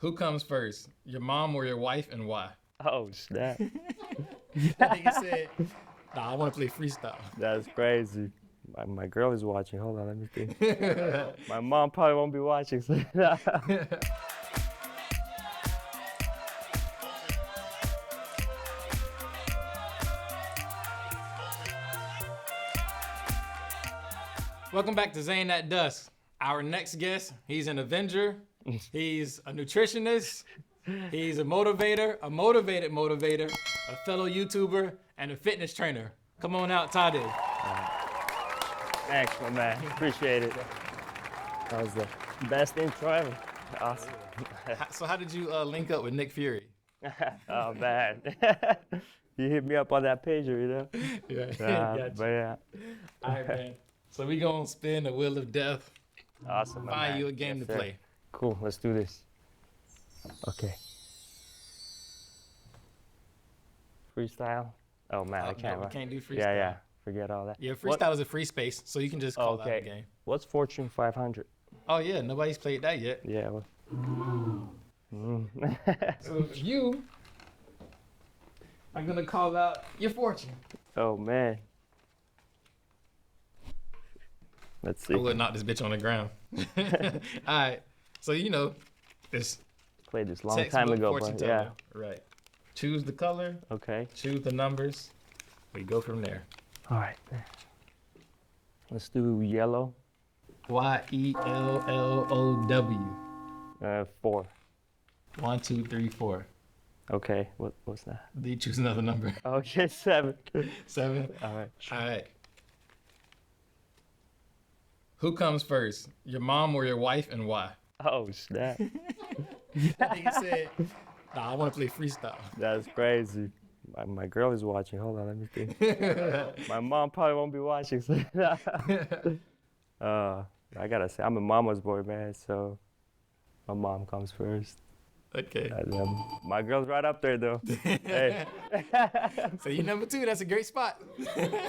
Who comes first, your mom or your wife, and why? Oh, snap. That nigga said, nah, I want to play freestyle. That's crazy. My girl is watching. Hold on, let me think. My mom probably won't be watching. So Welcome back to Zane at Dusk. Our next guest, he's an Avenger. He's a nutritionist. He's a motivator, a motivated motivator, a fellow YouTuber, and a fitness trainer. Come on out, Tadeh. Thanks, my man. Appreciate it. That was the best intro ever. Awesome. So how did you link up with Nick Fury? Oh, man. You hit me up on that pager, you know? Yeah, gotcha. But yeah. All right, man. So we gonna spin the wheel of death. Awesome, my Find man. you a game Yes, to sir. play. Cool, let's do this. Okay. Freestyle? Oh, man, I can't. No, we can't do freestyle. Yeah. Forget all that. Yeah, freestyle is a free space, so you can just call that a game. What's Fortune 500? Oh yeah, nobody's played that yet. Yeah. So you are gonna call out your fortune. Oh, man. Let's see. I would knock this bitch on the ground. All right. So you know, it's Played this long textbook time ago, fortune but yeah. teller. Right. Choose the color. Okay. Choose the numbers. We go from there. All right. Let's do yellow. YELLOW. 4. 1, 2, 3, 4. Okay. What's that? Then you choose another number. Okay, 7. 7. All right. All right. Who comes first, your mom or your wife, and why? Oh, snap. That nigga said, nah, I want to play freestyle. That's crazy. My girl is watching. Hold on, let me think. My mom probably won't be watching. So I gotta say, I'm a mama's boy, man. So my mom comes first. Okay. And, my girl's right up there, though. Hey. So you number 2. That's a great spot.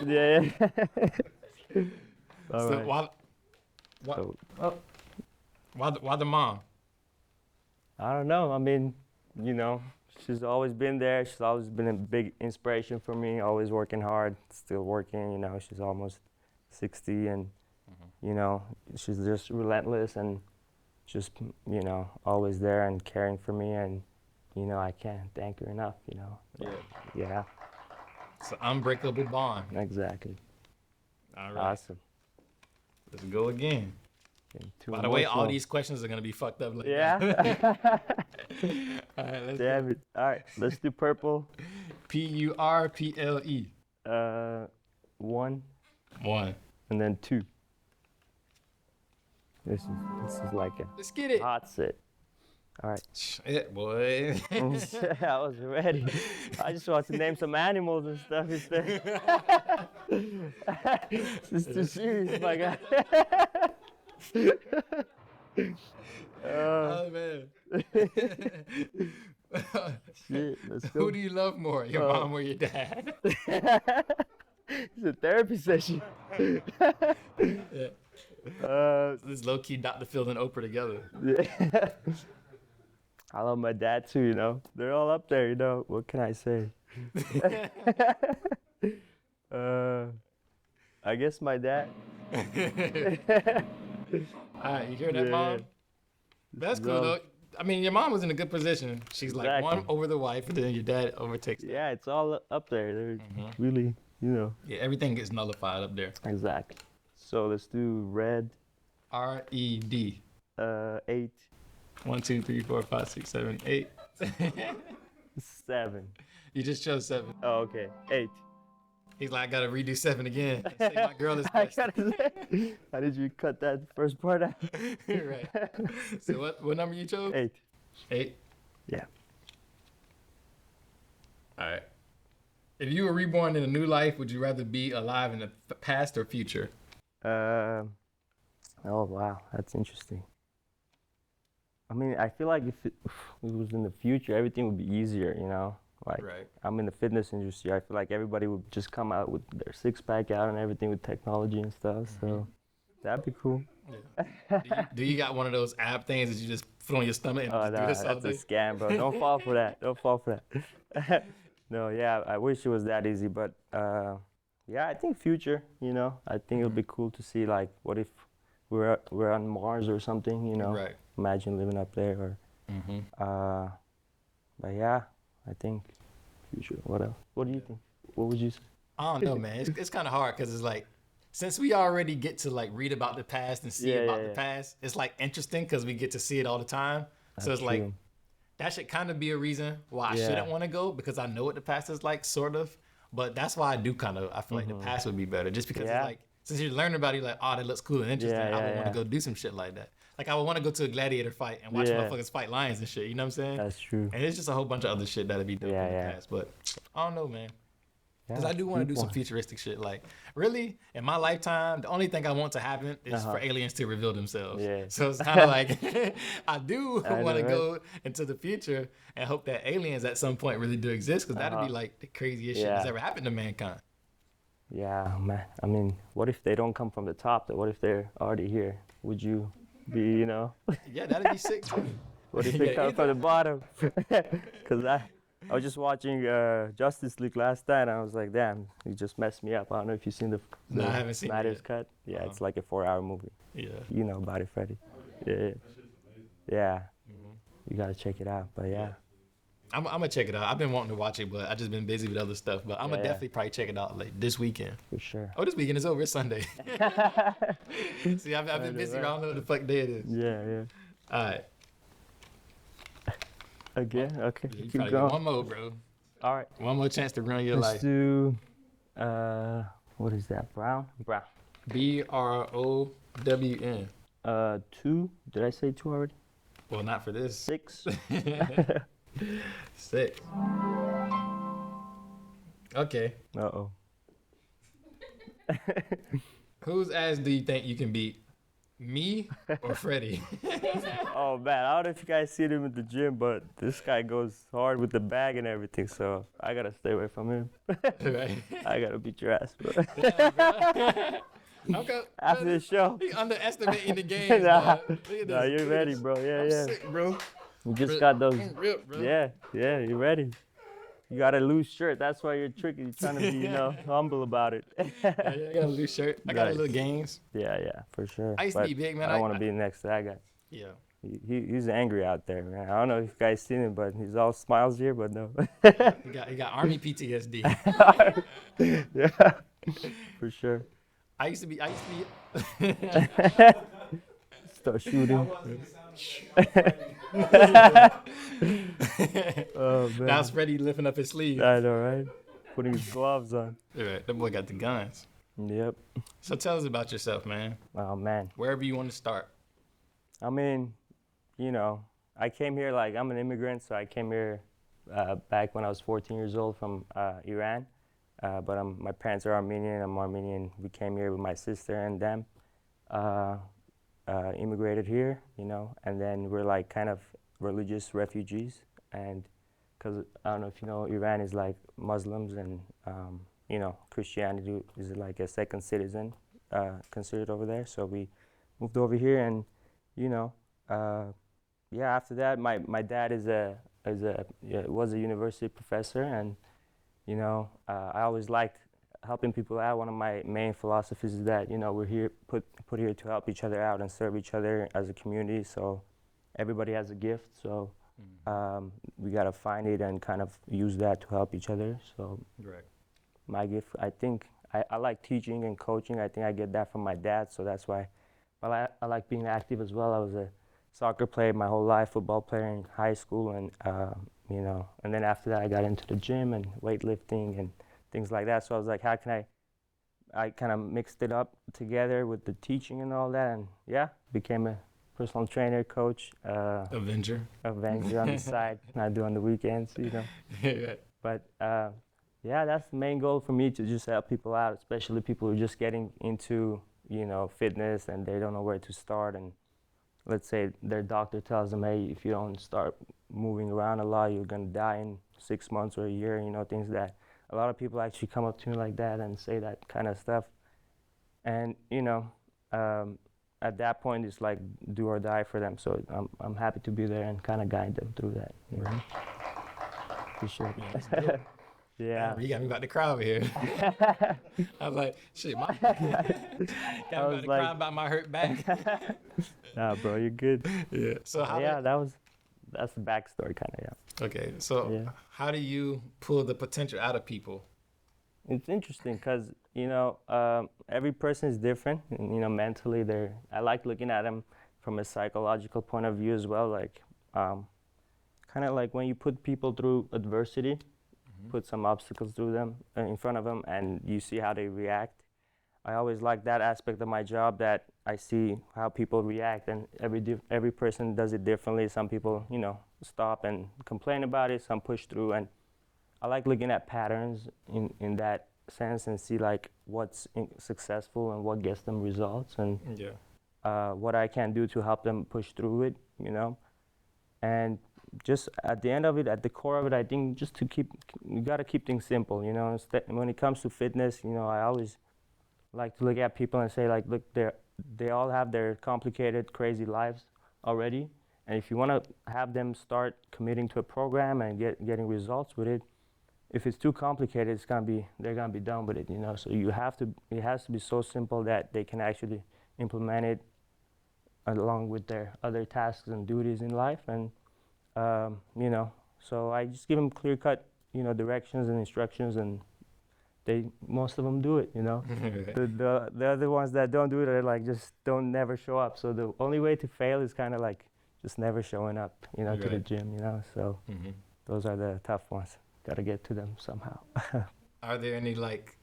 Yeah. All So right. why the mom? I don't know. I mean, you know, she's always been there. She's always been a big inspiration for me. Always working hard, still working. You know, she's almost 60, and you know, she's just relentless and just, you know, always there and caring for me. And you know, I can't thank her enough. You know. Yeah. It's an unbreakable bond. Exactly. All right. Awesome. Let's go again. Too By the way, all emotional. these questions are gonna be fucked up later. Yeah. All right. Let's Damn it. All right. Let's do purple. PURPLE. 1 1. and then 2. This is like a Let's get it. hot set. All right. Shit, boy. I was ready. I just want to name some animals and stuff instead. This is too serious, my guy. Oh man. Shit, let's go. Who do you love more, your mom or your dad? It's a therapy session. Yeah. This low key Dr. Phil and Oprah together. Yeah. I love my dad too, you know. They're all up there, you know. What can I say? I guess my dad. All right, you hear that, Yeah. mom? That's cool though. I mean, your mom was in a good position. She's like Exactly. one over the wife, and then your dad overtakes. Yeah, it's all up there. They're really, you know. Yeah, everything gets nullified up there. Exactly. So let's do red. RED. 8, 1, 2, 3, 4, 5, 6, 7, 8. 7. You just chose 7. Oh, okay. 8. He's like, I gotta redo 7 again. Say my girl is I best. gotta say, how did you cut that first part out? Right. So what number you chose? 8. 8. Yeah. All right. If you were reborn in a new life, would you rather be alive in the past or future? Oh wow, that's interesting. I mean, I feel like if it was in the future, everything would be easier, you know? Like, Right. I'm in the fitness industry. I feel like everybody would just come out with their six-pack out and everything with technology and stuff. So that'd be cool. Yeah. Do you got one of those app things that you just put on your stomach and just do No, this all that's a day. scam, bro. Don't fall for that. Don't fall for that. No, yeah, I wish it was that easy, but yeah, I think future, I think it would be cool to see like what if we're on Mars or something, Right. Imagine living up there or but yeah, I think future. What else? What do you think? What would you say? I don't know, man. It's kind of hard because it's like, since we already get to like read about the past and see about the past, it's like interesting because we get to see it all the time. So That's it's like, true. that should kind of be a reason why I Yeah. shouldn't want to go, because I know what the past is like, sort of. But that's why I do I feel like the past would be better, just because Yeah. it's like, since you're learning about it, you're like, oh, that looks cool and interesting. Yeah, I would yeah, want to yeah. go do some shit like that. Like I would want to go to a gladiator fight and watch Yeah. motherfuckers fight lions and shit. You know what I'm saying? That's true. And it's just a whole bunch of other shit that'd be dope Yeah, in the yeah. past. But I don't know, man. Because Yeah, I do want to deep do some one. futuristic shit. Like, really, in my lifetime, the only thing I want to happen is for Uh-huh. aliens to reveal themselves. Yeah. So it's kind of like, I do I want to know, go into the future and hope that aliens at some point really do exist, because that'd be Uh-huh. like the craziest shit Yeah. that's ever happened to mankind. Yeah, man. I mean, what if they don't come from the top? Though? What if they're already here? Would you be, Yeah, that'd be sick too. What if they Yeah, come from the bottom? Because I was just watching Justice League last night, and I was like, damn, he just messed me up. I don't know if you've seen the No, I haven't seen it Snyder's yet. cut. Yeah, Uh-huh. it's like a 4-hour movie. Yeah. You know about it, Freddie. Yeah. Yeah. You gotta check it out. But yeah. I'm gonna check it out. I've been wanting to watch it, but I just been busy with other stuff. But I'm gonna Yeah. definitely probably check it out like this weekend. For sure. Oh, this weekend is over. It's Sunday. See, I've been Right, busy. right. I don't know what the fuck day it is. Yeah. All right. Again? Okay. Yeah, you Keep probably going. got one more, bro. All right. One more chance to run your Let's life. do. What is that? Brown. BROWN. 2. Did I say 2 already? Well, not for this. 6. 6. Okay. Uh-oh. Whose ass do you think you can beat? Me or Freddie? Oh man, I don't know if you guys see him at the gym, but this guy goes hard with the bag and everything, so I gotta stay away from him. Right. I gotta beat your ass, bro. Okay. After the show. He underestimating the game. Nah, Look at nah, this. you're ready, bro. Yeah, I'm yeah. sick, bro. We just got those. I'm ripped, bro. Yeah, you're ready. You got a loose shirt. That's why you're tricky. You're trying to be, humble about it. Yeah, I got a loose shirt. I got a Nice. little games. Yeah, for sure. I used to But be big, man. I don't want to be next to that guy. Yeah. He's angry out there, man. I don't know if you guys seen him, but he's all smiles here, but no. He got army PTSD. Yeah, for sure. I used to be Start shooting. Oh man. Now Freddie lifting up his sleeve. I know, right? Putting his gloves on. All right, that boy got the guns. Yep. So tell us about yourself, man. Oh man. Wherever you want to start. I mean, I came here like I'm an immigrant, so I came here back when I was 14 years old from Iran. But my parents are Armenian. I'm Armenian. We came here with my sister and them. Immigrated here, and then we're like kind of religious refugees. And because I don't know if you know, Iran is like Muslims and Christianity is like a second citizen considered over there. So we moved over here, and after that, my dad was a university professor, and I always liked helping people out. One of my main philosophies is that we're here put here to help each other out and serve each other as a community. So everybody has a gift, so we gotta find it and kind of use that to help each other. So Right. my gift, I think I like teaching and coaching. I think I get that from my dad, so that's why. Well, I like being active as well. I was a soccer player my whole life, football player in high school, and and then after that I got into the gym and weightlifting and things like that. So I was like, how can I kind of mixed it up together with the teaching and all that, and became a personal trainer, coach, Avenger. avenger on the side, and I do on the weekends, Yeah. But that's the main goal for me, to just help people out, especially people who are just getting into fitness and they don't know where to start. And let's say their doctor tells them, hey, if you don't start moving around a lot, you're gonna die in 6 months or a year. Things that a lot of people actually come up to me like that and say that kind of stuff. And at that point, it's like do or die for them. So I'm happy to be there and kind of guide them through that. You know? For sure. Yeah, that's dope. Yeah. You got me about to cry over here. I was like, shit, got me about to cry about my hurt back. Nah, bro, you're good. Yeah. So that's the backstory, kind of. Yeah. Okay. So how do you pull the potential out of people? It's interesting because every person is different. And, mentally, I like looking at them from a psychological point of view as well. Like, kind of like when you put people through adversity, put some obstacles through them in front of them, and you see how they react. I always like that aspect of my job, that I see how people react, and every person does it differently. Some people, stop and complain about it. Some push through, and I like looking at patterns in that sense and see like what's successful and what gets them results, and what I can do to help them push through it. And just at the end of it, at the core of it, I think just you gotta keep things simple. When it comes to fitness, I always like to look at people and say, like, look, they all have their complicated, crazy lives already, and if you want to have them start committing to a program and getting results with it, if it's too complicated, they're gonna be done with it. So it has to be so simple that they can actually implement it along with their other tasks and duties in life, and so I just give them clear-cut, directions and instructions, and most of them do it. The other ones that don't do it are like just never show up. So the only way to fail is kind of like just never showing up, to the gym. So those are the tough ones. Got to get to them somehow. Are there any like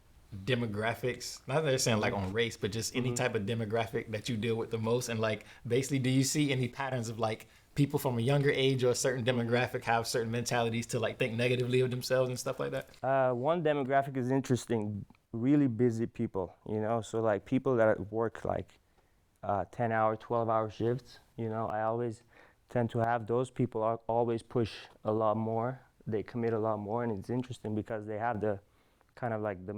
demographics, not that they're saying like on race, but just any type of demographic that you deal with the most? And like basically, do you see any patterns of like people from a younger age or a certain demographic have certain mentalities to like think negatively of themselves and stuff like that? One demographic is interesting, really busy people, so like people that work like 10-hour, 12-hour shifts, I always tend to have those people always push a lot more. They commit a lot more, and it's interesting because they have the kind of like the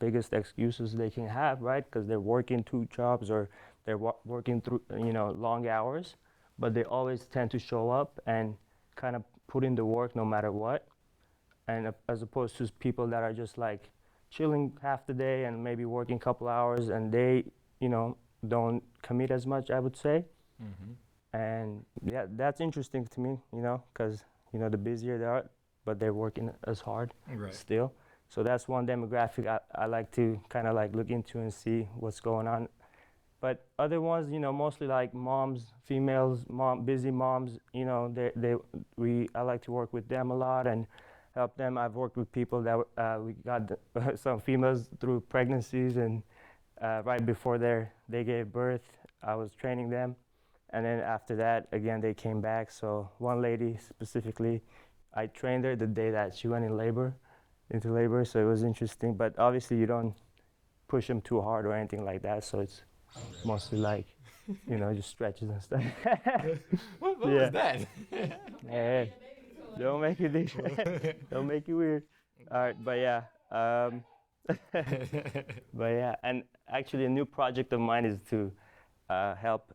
biggest excuses they can have, right? Because they're working 2 jobs or they're working through, long hours, but they always tend to show up and kind of put in the work no matter what. And as opposed to people that are just like chilling half the day and maybe working a couple hours, and they, don't commit as much, I would say. And yeah, that's interesting to me, because the busier they are, but they're working as hard still. So that's one demographic I like to kind of like look into and see what's going on. But other ones, mostly like moms, females, busy moms, I like to work with them a lot and help them. I've worked with people that we got some females through pregnancies, and right before they gave birth, I was training them. And then after that, again, they came back. So one lady specifically, I trained her the day that she went into labor. So it was interesting. But obviously, you don't push them too hard or anything like that. So it's mostly like, just stretches and stuff. What was that? Hey, don't make it different. Don't make it weird. All right, but yeah. But yeah, and actually a new project of mine is to help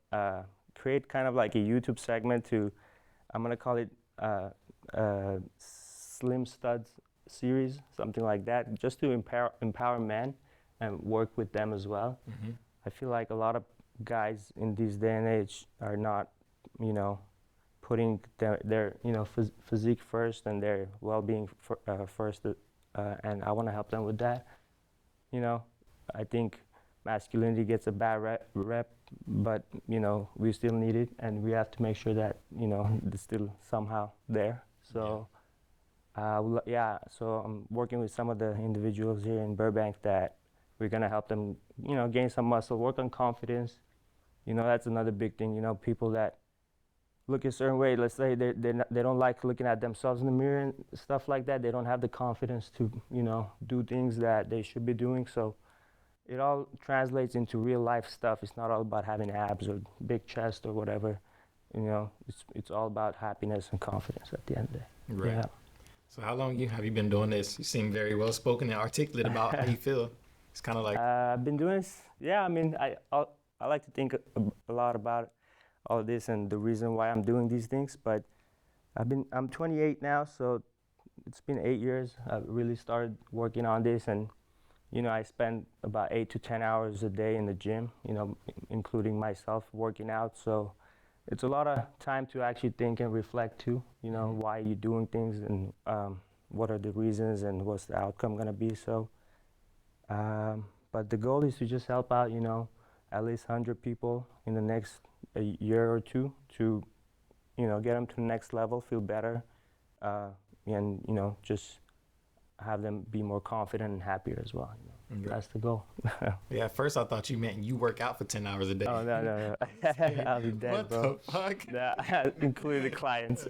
create kind of like a YouTube segment I'm gonna call it Slim Studs series, something like that, just to empower men and work with them as well. I feel like a lot of guys in this day and age are not, putting their physique first and their well-being first, and I want to help them with that. I think masculinity gets a bad rep, but we still need it, and we have to make sure that it's still somehow there. So so I'm working with some of the individuals here in Burbank that we're gonna help them gain some muscle, work on confidence. That's another big thing. People that look a certain way, let's say they don't like looking at themselves in the mirror and stuff like that. They don't have the confidence to do things that they should be doing. So it all translates into real life stuff. It's not all about having abs or big chest or whatever. It's all about happiness and confidence at the end of the day. Right. Yeah. So how long have you been doing this? You seem very well spoken and articulate about how you feel. It's kind of like I've been doing this. Yeah, I mean, I like to think a lot about all this and the reason why I'm doing these things. But I'm 28 now, so it's been 8 years. I really started working on this, and I spend about 8 to 10 hours a day in the gym, including myself working out. So it's a lot of time to actually think and reflect too, why you're doing things and what are the reasons and what's the outcome going to be. So, but the goal is to just help out, at least 100 people in the next a year or two to, get them to the next level, feel better, and, just have them be more confident and happier as well. That's the goal. Yeah, at first I thought you meant you work out for 10 hours a day. Oh, no. I'll be dead, What bro. the fuck? Yeah, including the clients.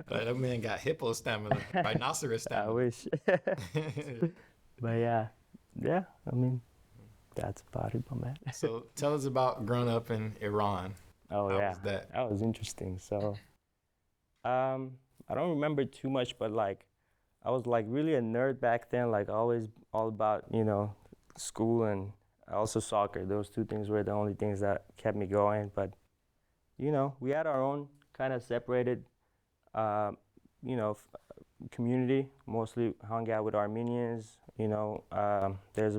That man got hippo stamina, rhinoceros I stamina. wish. But yeah, I mean, that's about it, my man. So tell us about growing up in Iran. Oh, How yeah. was that? That was interesting. So, I don't remember too much, but like, I was like really a nerd back then, like always all about, school and also soccer. Those two things were the only things that kept me going. But, we had our own kind of separated, community, mostly hung out with Armenians. Iran has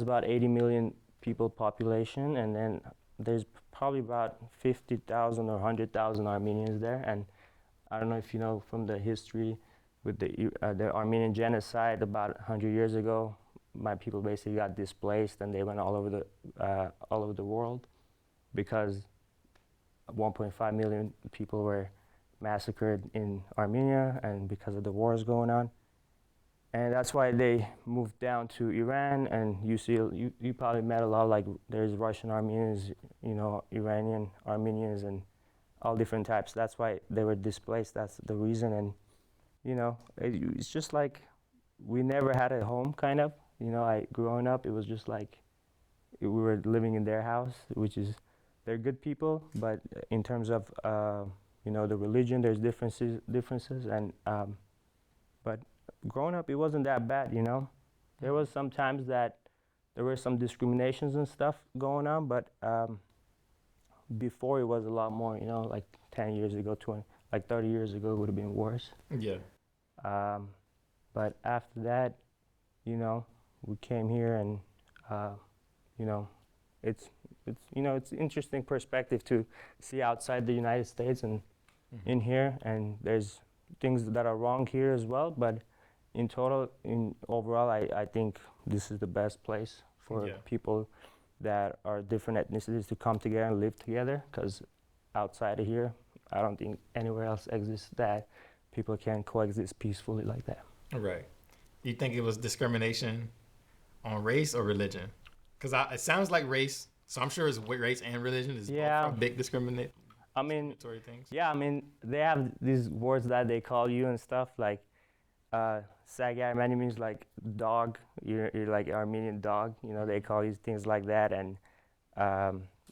about 80 million people population, and then there's probably about 50,000 or 100,000 Armenians there. And I don't know if you know from the history with the Armenian Genocide about 100 years ago, my people basically got displaced and they went all over the world because 1.5 million people were massacred in Armenia and because of the wars going on. And that's why they moved down to Iran, and you probably met a lot, like there's Russian Armenians, Iranian Armenians, and all different types. That's why they were displaced. That's the reason. And it's just like we never had a home, kind of. Growing up, it was just like we were living in their house, which is they're good people, but in terms of the religion, there's differences, and but growing up, it wasn't that bad. There was some times that there were some discriminations and stuff going on, but before it was a lot more. Like 10 years ago, 20, like 30 years ago, it would have been worse. Yeah. But after that, we came here, and it's interesting perspective to see outside the United States and in here, and there's things that are wrong here as well. But overall, I think this is the best place for people that are different ethnicities to come together and live together. Because outside of here, I don't think anywhere else exists that people can coexist peacefully like that. Right. Do you think it was discrimination on race or religion? Because it sounds like race, so I'm sure it's race and religion is both big discriminatory things. Yeah, I mean, they have these words that they call you and stuff, like Sag Armeni means like dog, you're like Armenian dog, they call you things like that. And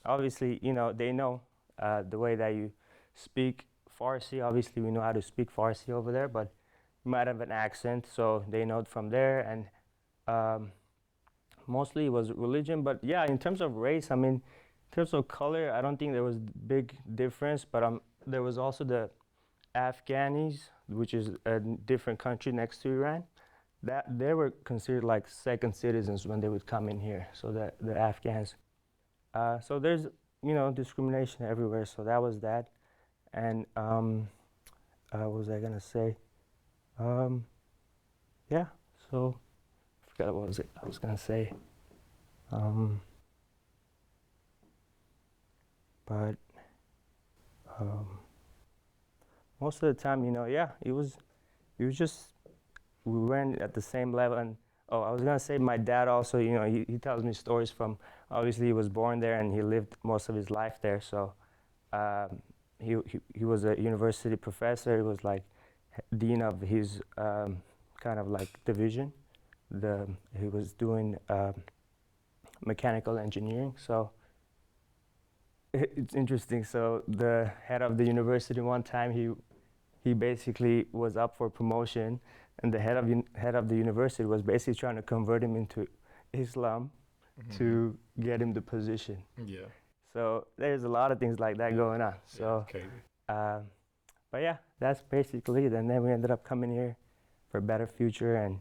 obviously, they know the way that you speak Farsi. Obviously, we know how to speak Farsi over there, but you might have an accent, so they know it from there. And mostly it was religion, but yeah, in terms of race, I mean, in terms of color, I don't think there was big difference, but there was also the Afghanis, which is a different country next to Iran, that they were considered like second citizens when they would come in here. So the Afghans. So there's discrimination everywhere. So that was that. And what was I gonna say? Yeah. So I forgot what I was gonna say. But most of the time, it was just, we weren't at the same level. And I was gonna say my dad also, he tells me stories from, obviously he was born there and he lived most of his life there. So he was a university professor. He was like dean of his kind of like division. He was doing mechanical engineering. So it's interesting. So the head of the university, one time he basically was up for promotion, and the head of the university was basically trying to convert him into Islam. to get him the position. Yeah. So there's a lot of things like that going on. So, Okay. but yeah, that's basically it. And then we ended up coming here for a better future, and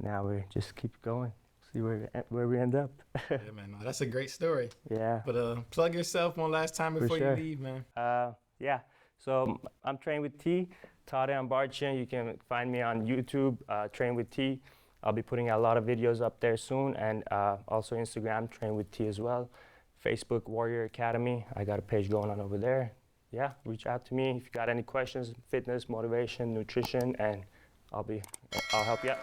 now we just keep going, see where we end up. Yeah, man. No, that's a great story. Yeah. But plug yourself one last time before sure. you leave, man. Yeah. So I'm Train with T, Tadeh Anbarchian. You can find me on YouTube, Train with T. I'll be putting a lot of videos up there soon, and also Instagram, Train with T as well. Facebook, Warrior Academy. I got a page going on over there. Yeah, reach out to me if you got any questions, fitness, motivation, nutrition, and I'll help you out.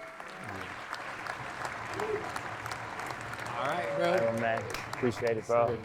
All right, bro. All right, man. Appreciate it, bro.